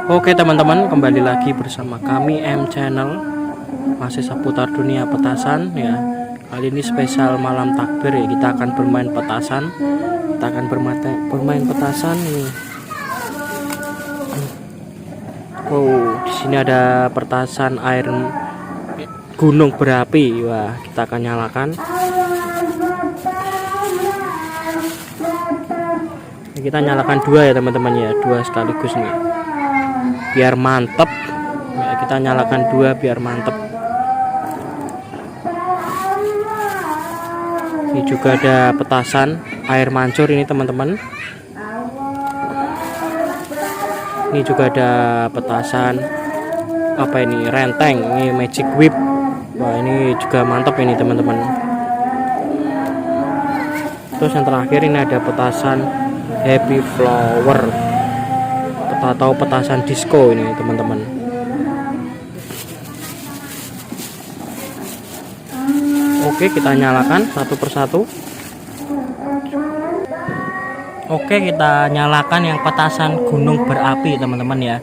Oke teman-teman, kembali lagi bersama kami M Channel, masih seputar dunia petasan ya. Kali ini spesial malam takbir ya, kita akan bermain petasan. Kita akan bermain petasan nih. Oh, di sini ada petasan air gunung berapi. Wah, kita akan nyalakan. Kita nyalakan dua ya teman-teman ya, dua sekaligus nih. Biar mantep ya, kita nyalakan dua biar mantep. Ini juga ada petasan air mancur ini teman-teman. Ini juga ada petasan apa ini, renteng, ini magic whip. Wah, ini juga mantep ini teman-teman. Terus yang terakhir ini ada petasan happy flower atau petasan disco ini teman-teman. Oke, kita nyalakan satu persatu. Oke, kita nyalakan yang petasan gunung berapi teman-teman ya.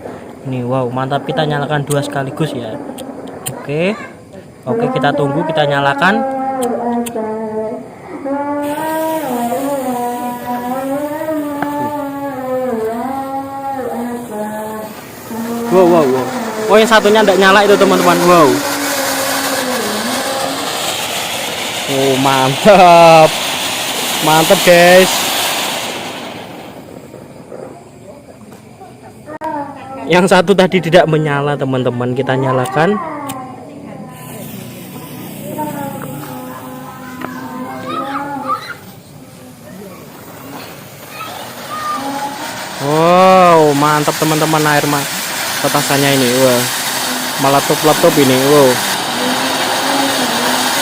Ini wow, mantap, kita nyalakan dua sekaligus ya. Oke, kita tunggu, kita nyalakan. Wow. Oh, yang satunya tidak nyala itu teman-teman. Wow. Oh, mantap guys. Yang satu tadi tidak menyala teman-teman, kita nyalakan. Wow, mantap teman-teman, air petasannya ini. Wah, meletup-letup ini.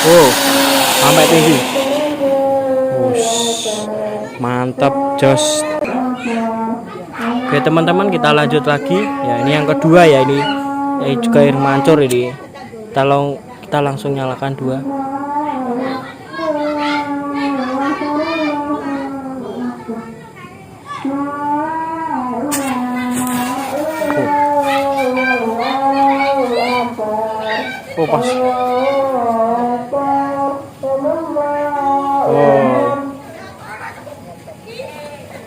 Wow, sampai tinggi. Mantap, jos. Oke teman-teman, kita lanjut lagi ya. Ini yang kedua ya, ini juga air mancur ini. Kita langsung nyalakan dua. Oh, pas.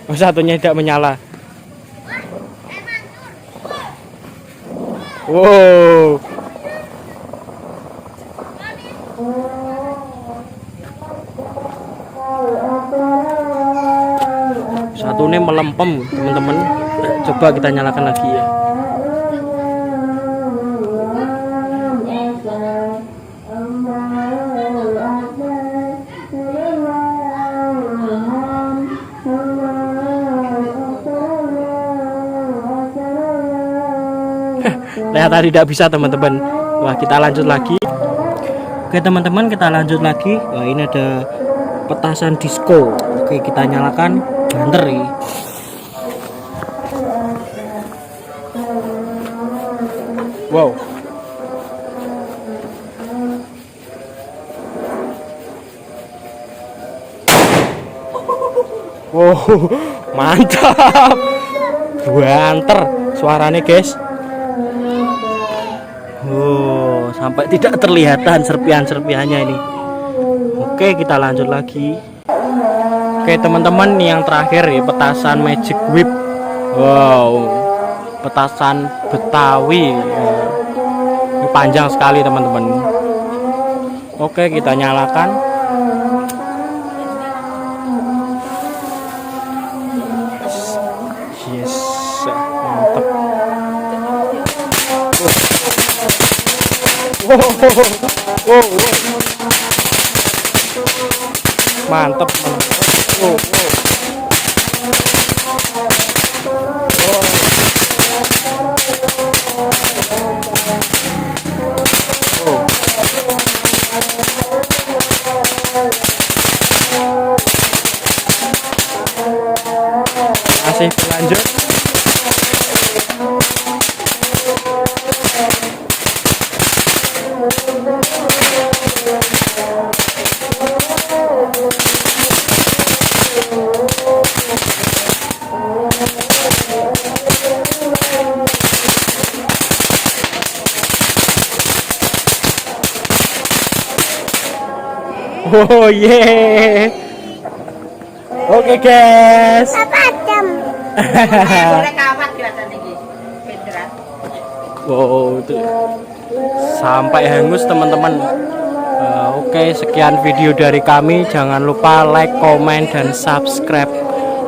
Oh, satunya tidak menyala. Wow. Satunya melempem teman-teman. Coba kita nyalakan lagi ya. Ternyata tidak bisa teman-teman. Wah, kita lanjut lagi. Oke teman-teman, kita lanjut lagi. Wah, ini ada petasan disco. Oke, kita nyalakan. Banter ini. Wow. Wow, mantap. Banter suaranya guys. Oh, sampai tidak terlihatan serpihan-serpihannya ini. Oke, kita lanjut lagi. Oke teman-teman, yang terakhir ya, petasan magic whip. Wow, petasan Betawi. Ini panjang sekali teman-teman. Oke, kita nyalakan. Yes, mantap. Wow. Mantap. Masih berlanjut. Oh yeah. Oke guys. Wow, tuh. Sampai hangus teman-teman. Oke, sekian video dari kami. Jangan lupa like, komen, dan subscribe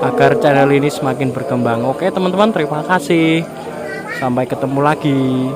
agar channel ini semakin berkembang. Oke teman-teman, terima kasih. Sampai ketemu lagi.